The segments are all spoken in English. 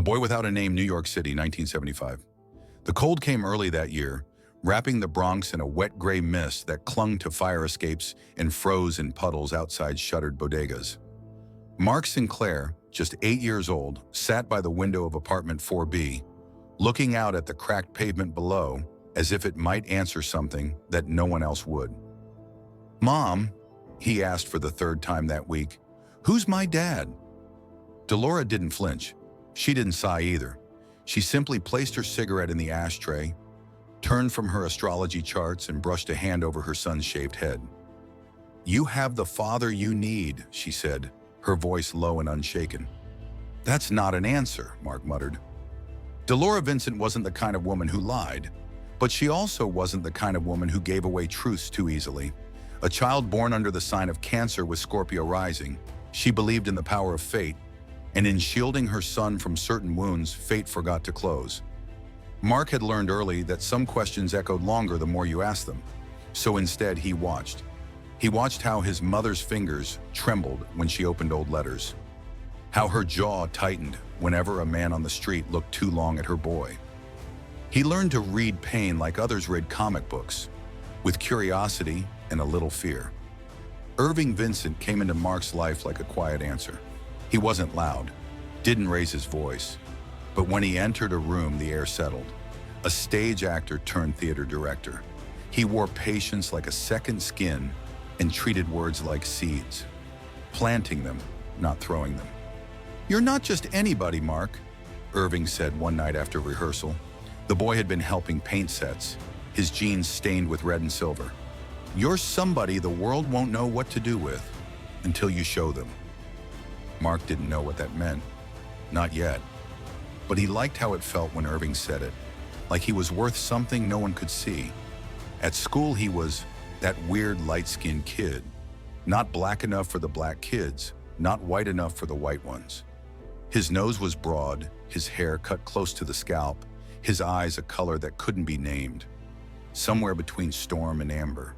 Boy Without a Name, New York City, 1975. The cold came early that year, wrapping the Bronx in a wet gray mist that clung to fire escapes and froze in puddles outside shuttered bodegas. Mark Sinclair, just 8 years old, sat by the window of apartment 4B, looking out at the cracked pavement below as if it might answer something that no one else would. "Mom," he asked for the third time that week, "who's my dad?" Delora didn't flinch. She didn't sigh either. She simply placed her cigarette in the ashtray, turned from her astrology charts, and brushed a hand over her son's shaved head. "You have the father you need," she said, her voice low and unshaken. "That's not an answer," Mark muttered. Delora Vincent wasn't the kind of woman who lied, but she also wasn't the kind of woman who gave away truths too easily. A child born under the sign of Cancer with Scorpio rising, she believed in the power of fate, and in shielding her son from certain wounds fate forgot to close. Mark had learned early that some questions echoed longer the more you asked them, so instead he watched. He watched how his mother's fingers trembled when she opened old letters, how her jaw tightened whenever a man on the street looked too long at her boy. He learned to read pain like others read comic books, with curiosity and a little fear. Irving Vincent came into Mark's life like a quiet answer. He wasn't loud, didn't raise his voice, but when he entered a room, the air settled. A stage actor turned theater director. He wore patience like a second skin and treated words like seeds, planting them, not throwing them. "You're not just anybody, Mark," Irving said one night after rehearsal. The boy had been helping paint sets, his jeans stained with red and silver. "You're somebody the world won't know what to do with until you show them." Mark didn't know what that meant. Not yet. But he liked how it felt when Irving said it, like he was worth something no one could see. At school, he was that weird light-skinned kid, not black enough for the black kids, not white enough for the white ones. His nose was broad, his hair cut close to the scalp, his eyes a color that couldn't be named, somewhere between storm and amber.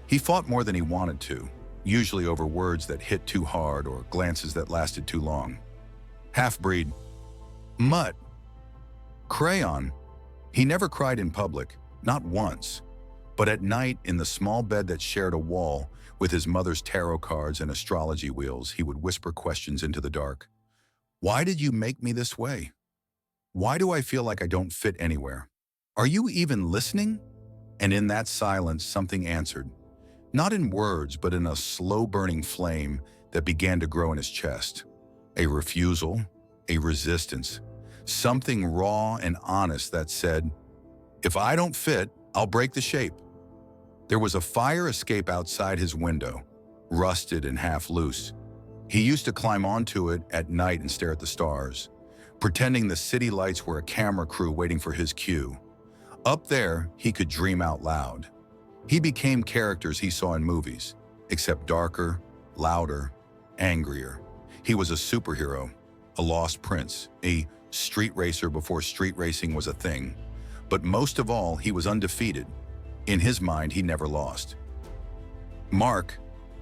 He fought more than he wanted to, usually over words that hit too hard or glances that lasted too long. Half-breed, mutt, crayon. He never cried in public, not once. But at night, in the small bed that shared a wall with his mother's tarot cards and astrology wheels, he would whisper questions into the dark. "Why did you make me this way? Why do I feel like I don't fit anywhere? Are you even listening?" And in that silence, something answered. Not in words, but in a slow-burning flame that began to grow in his chest. A refusal, a resistance, something raw and honest that said, "If I don't fit, I'll break the shape." There was a fire escape outside his window, rusted and half loose. He used to climb onto it at night and stare at the stars, pretending the city lights were a camera crew waiting for his cue. Up there, he could dream out loud. He became characters he saw in movies, except darker, louder, angrier. He was a superhero, a lost prince, a street racer before street racing was a thing. But most of all, he was undefeated. In his mind, he never lost. "Mark,"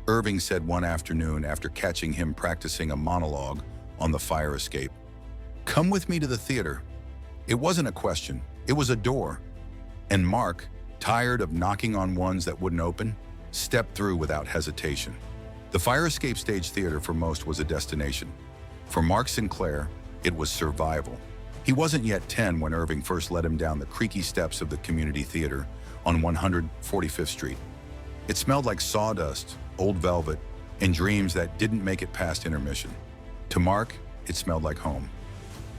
Irving said one afternoon after catching him practicing a monologue on the fire escape, "come with me to the theater." It wasn't a question, it was a door. And Mark, tired of knocking on ones that wouldn't open, stepped through without hesitation. The Fire Escape Stage Theater for most was a destination. For Mark Sinclair, it was survival. He wasn't yet 10 when Irving first led him down the creaky steps of the community theater on 145th Street. It smelled like sawdust, old velvet, and dreams that didn't make it past intermission. To Mark, it smelled like home.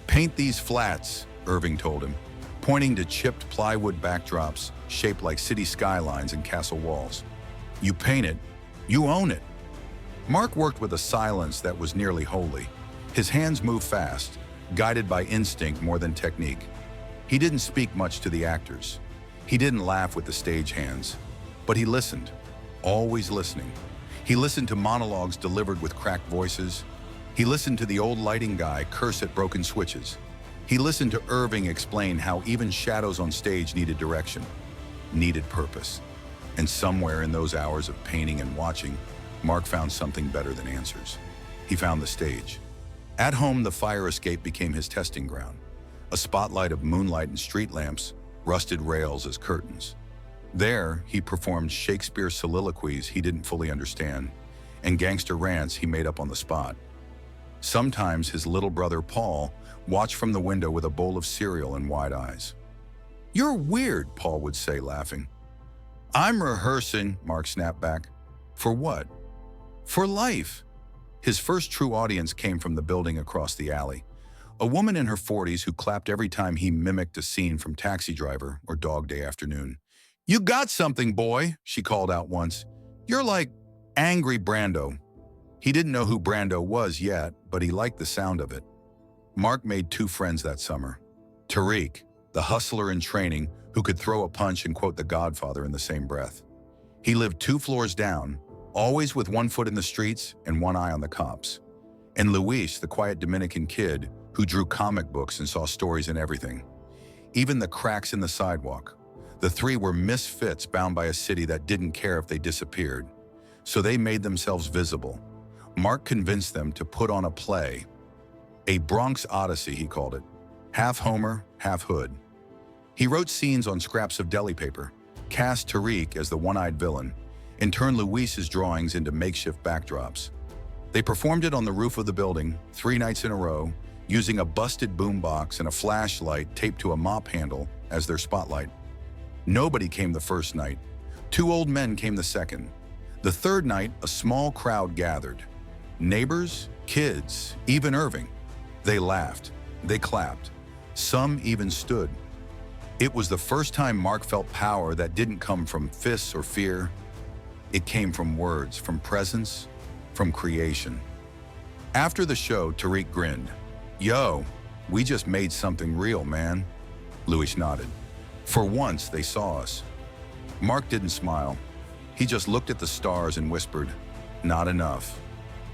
"Paint these flats," Irving told him, pointing to chipped plywood backdrops shaped like city skylines and castle walls. "You paint it, you own it." Mark worked with a silence that was nearly holy. His hands moved fast, guided by instinct more than technique. He didn't speak much to the actors. He didn't laugh with the stage hands. But he listened, always listening. He listened to monologues delivered with cracked voices. He listened to the old lighting guy curse at broken switches. He listened to Irving explain how even shadows on stage needed direction, needed purpose. And somewhere in those hours of painting and watching, Mark found something better than answers. He found the stage. At home, the fire escape became his testing ground, a spotlight of moonlight and street lamps, rusted rails as curtains. There, he performed Shakespeare soliloquies he didn't fully understand, and gangster rants he made up on the spot. Sometimes his little brother Paul watched from the window with a bowl of cereal and wide eyes. "You're weird," Paul would say, laughing. "I'm rehearsing," Mark snapped back. "For what?" "For life." His first true audience came from the building across the alley, a woman in her 40s who clapped every time he mimicked a scene from Taxi Driver or Dog Day Afternoon. "You got something, boy," she called out once. "You're like angry Brando." He didn't know who Brando was yet, but he liked the sound of it. Mark made two friends that summer. Tariq, the hustler in training who could throw a punch and quote The Godfather in the same breath. He lived 2 floors down, always with one foot in the streets and one eye on the cops. And Luis, the quiet Dominican kid who drew comic books and saw stories in everything. Even the cracks in the sidewalk. The three were misfits bound by a city that didn't care if they disappeared. So they made themselves visible. Mark convinced them to put on a play. A Bronx Odyssey, he called it. Half Homer, half Hood. He wrote scenes on scraps of deli paper, cast Tariq as the one-eyed villain, and turned Luis's drawings into makeshift backdrops. They performed it on the roof of the building 3 nights in a row, using a busted boombox and a flashlight taped to a mop handle as their spotlight. Nobody came the first night. 2 old men came the second. The third night, a small crowd gathered. Neighbors, kids, even Irving. They laughed. They clapped. Some even stood. It was the first time Mark felt power that didn't come from fists or fear. It came from words, from presence, from creation. After the show, Tariq grinned. "Yo, we just made something real, man." Luis nodded. For once, they saw us. Mark didn't smile. He just looked at the stars and whispered, "Not enough.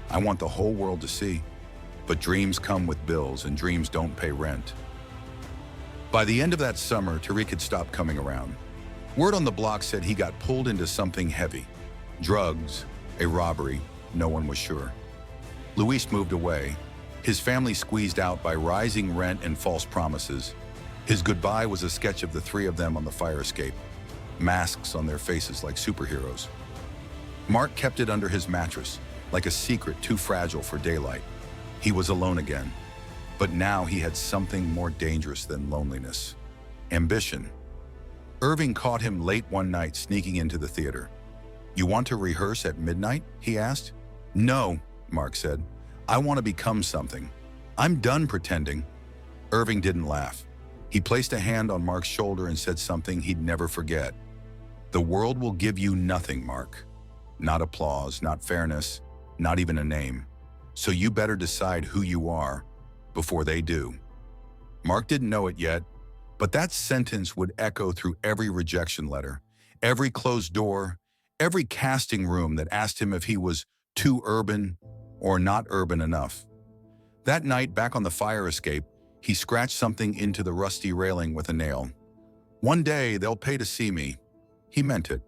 I want the whole world to see." But dreams come with bills, and dreams don't pay rent. By the end of that summer, Tariq had stopped coming around. Word on the block said he got pulled into something heavy. Drugs, a robbery, no one was sure. Luis moved away, his family squeezed out by rising rent and false promises. His goodbye was a sketch of the 3 of them on the fire escape, masks on their faces like superheroes. Mark kept it under his mattress, like a secret too fragile for daylight. He was alone again. But now he had something more dangerous than loneliness. Ambition. Irving caught him late one night sneaking into the theater. "You want to rehearse at midnight?" he asked. "No," Mark said. "I want to become something. I'm done pretending." Irving didn't laugh. He placed a hand on Mark's shoulder and said something he'd never forget. "The world will give you nothing, Mark. Not applause, not fairness, not even a name. So you better decide who you are before they do." Mark didn't know it yet, but that sentence would echo through every rejection letter, every closed door, every casting room that asked him if he was too urban or not urban enough. That night, back on the fire escape, he scratched something into the rusty railing with a nail. "One day they'll pay to see me." He meant it.